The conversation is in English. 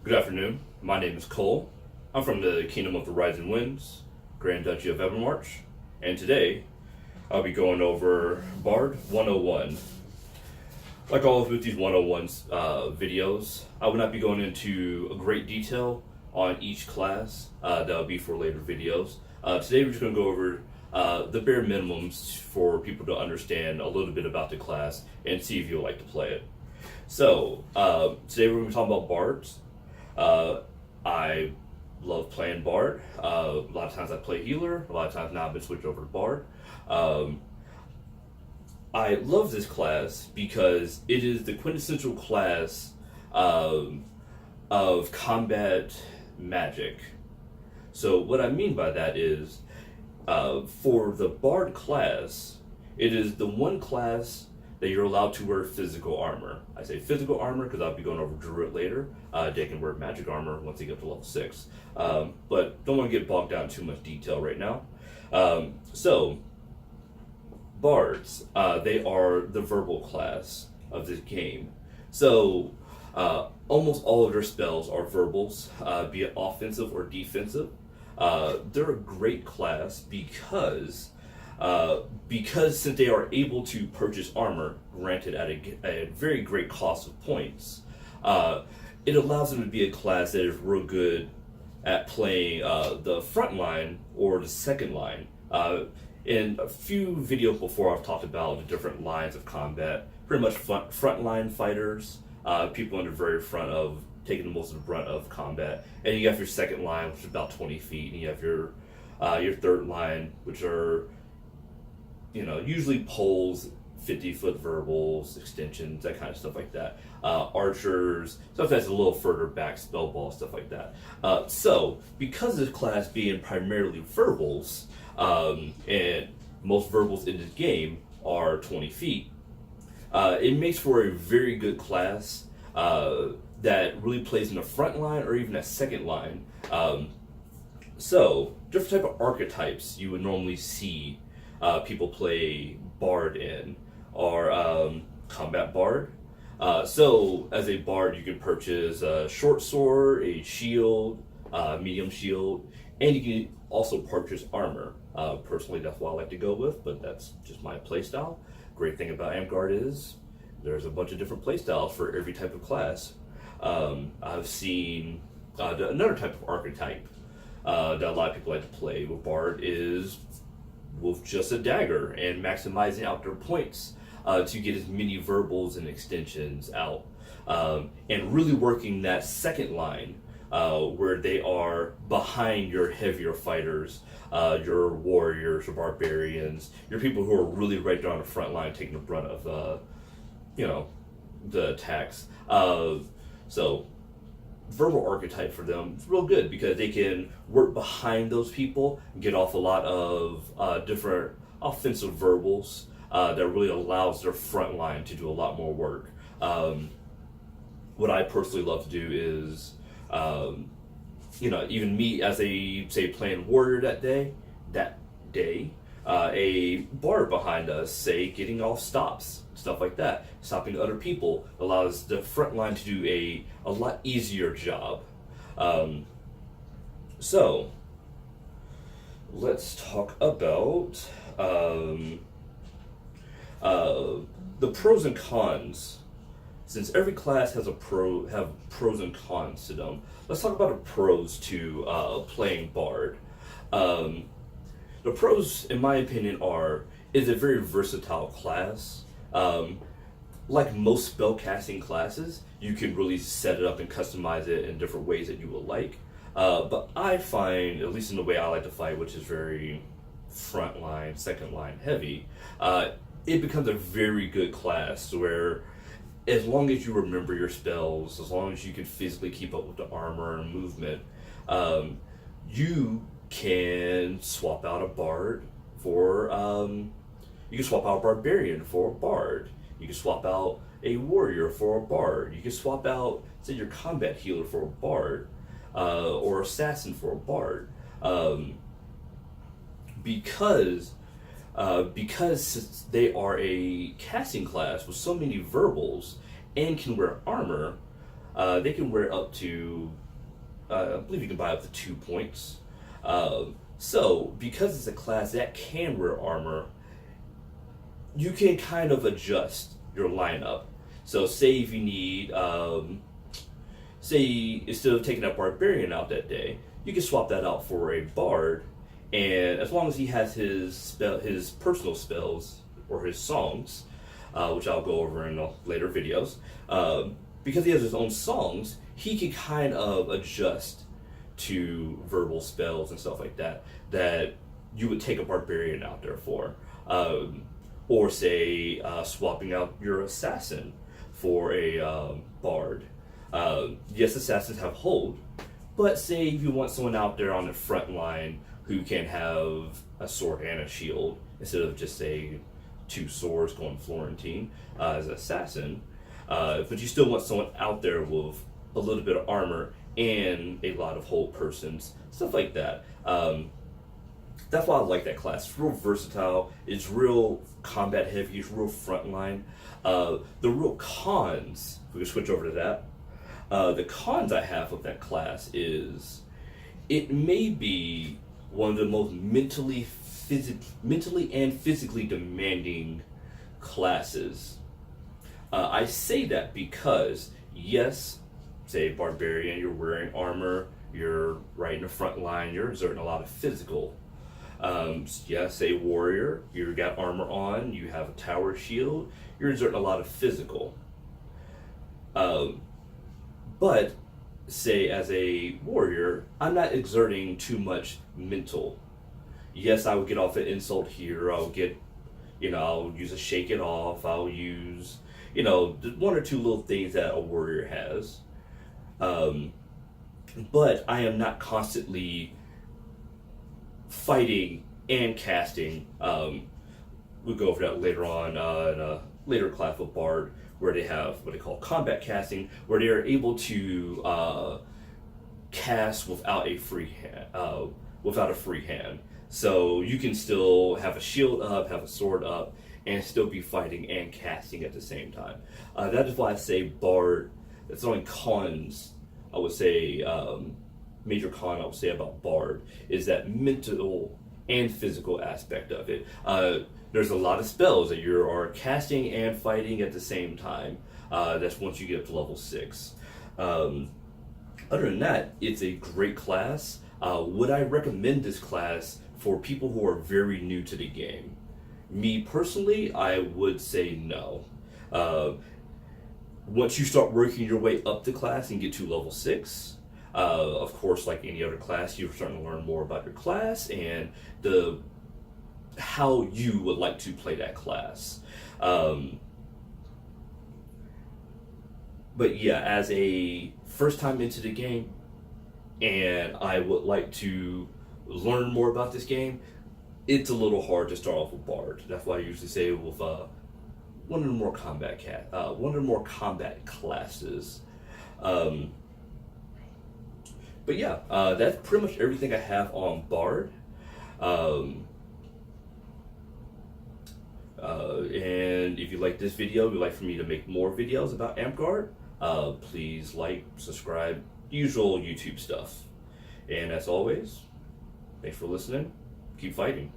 Good afternoon. My name is Cole. I'm from the Kingdom of the Rising Winds, Grand Duchy of Ebonmarch, and today I'll be going over Bard 101. Like always with these 101s videos, I will not be going into a great detail on each class. That'll be for later videos. Today we're just going to go over the bare minimums for people to understand a little bit about the class and see if you'll like to play it. So, today we're going to be talking about Bards. I love playing Bard. A lot of times I play Healer. A lot of times now I've been switched over to Bard. I love this class because it is the quintessential class of combat magic. So what I mean by that is, for the Bard class, it is the one class that you're allowed to wear physical armor. I say physical armor because I'll be going over Druid later. They can wear magic armor once they get to level 6. But don't want to get bogged down in too much detail right now. So, Bards, they are the verbal class of this game. So, almost all of their spells are verbals, be it offensive or defensive. They're a great class because since they are able to purchase armor, granted at a very great cost of points, it allows them to be a class that is real good at playing the front line or the second line. In a few videos before, I've talked about the different lines of combat. Pretty much front line fighters, people in the very front of taking the most of the brunt of combat, and you have your second line, which is about 20 feet, and you have your third line, which are usually poles, 50-foot verbals, extensions, that kind of stuff like that. Archers, stuff that's a little further back, spell ball, stuff like that. So, because this class being primarily verbals, and most verbals in this game are 20 feet, it makes for a very good class that really plays in the front line or even a second line. So, different type of archetypes you would normally see people play Bard in are Combat Bard. So, as a Bard, you can purchase a short sword, a shield, medium shield, and you can also purchase armor. Personally, that's what I like to go with, but that's just my playstyle. Great thing about Amtgard is there's a bunch of different playstyles for every type of class. I've seen another type of archetype that a lot of people like to play with Bard is with just a dagger and maximizing out their points to get as many verbals and extensions out, and really working that second line where they are behind your heavier fighters, your warriors, your barbarians, your people who are really right there on the front line taking the brunt of the attacks. So verbal archetype for them is real good because they can work behind those people and get off a lot of different offensive verbals that really allows their front line to do a lot more work. What I personally love to do is, even me as playing warrior that day, a bard behind us, say, getting off stops, stuff like that, stopping other people, allows the front line to do a lot easier job. So, let's talk about the pros and cons. Since every class has have pros and cons to them, let's talk about the pros to playing Bard. The pros, in my opinion, is a very versatile class. Like most spellcasting classes, you can really set it up and customize it in different ways that you would like. But I find, at least in the way I like to fight, which is very front line, second line heavy, it becomes a very good class where as long as you remember your spells, as long as you can physically keep up with the armor and movement, you can swap out a bard for, you can swap out a barbarian for a bard. You can swap out a warrior for a bard. You can swap out, say, your combat healer for a bard, or assassin for a bard. Because they are a casting class with so many verbals and can wear armor, They can wear up to, I believe you can buy up to 2 points. So, because it's a class that can wear armor, you can kind of adjust your lineup. So, say if you need, say instead of taking a barbarian out that day, you can swap that out for a bard, and as long as he has his personal spells or his songs, which I'll go over in later videos, because he has his own songs, he can kind of adjust to verbal spells and stuff like that that you would take a barbarian out there for. Or say swapping out your assassin for a bard. Yes, assassins have hold, but say if you want someone out there on the front line who can have a sword and a shield instead of just say 2 swords going Florentine as an assassin, but you still want someone out there with a little bit of armor and a lot of hold persons, stuff like that. That's why I like that class. It's real versatile. It's real combat heavy. It's real frontline. The real cons, if we can switch over to that. The cons I have of that class is it may be one of the most mentally and physically demanding classes. I say that because, yes, say barbarian, you're wearing armor, you're right in the front line, you're exerting a lot of physical. Say warrior, you got armor on, you have a tower shield, you're exerting a lot of physical. But say as a warrior, I'm not exerting too much mental. Yes, I would get off an insult here, I'll get, I'll use a shake it off, I'll use, 1 or 2 little things that a warrior has. But I am not constantly fighting and casting. We'll go over that later on in a later class of Bard, where they have what they call combat casting, where they are able to cast without a free hand. So you can still have a shield up, have a sword up, and still be fighting and casting at the same time. That is why I say Bard. That's the only cons I would say. Major con I would say about Bard is that mental and physical aspect of it. There's a lot of spells that you are casting and fighting at the same time. That's once you get up to level 6. Other than that, it's a great class. Would I recommend this class for people who are very new to the game? Me personally, I would say no. Once you start working your way up the class and get to level 6, of course, like any other class, you're starting to learn more about your class and how you would like to play that class. But yeah, as a first time into the game, and I would like to learn more about this game, it's a little hard to start off with Bard. That's why I usually say with one of the more combat classes. But yeah, that's pretty much everything I have on Bard. And if you like this video, you'd like for me to make more videos about Amtgard, please like, subscribe, usual YouTube stuff. And as always, thanks for listening. Keep fighting.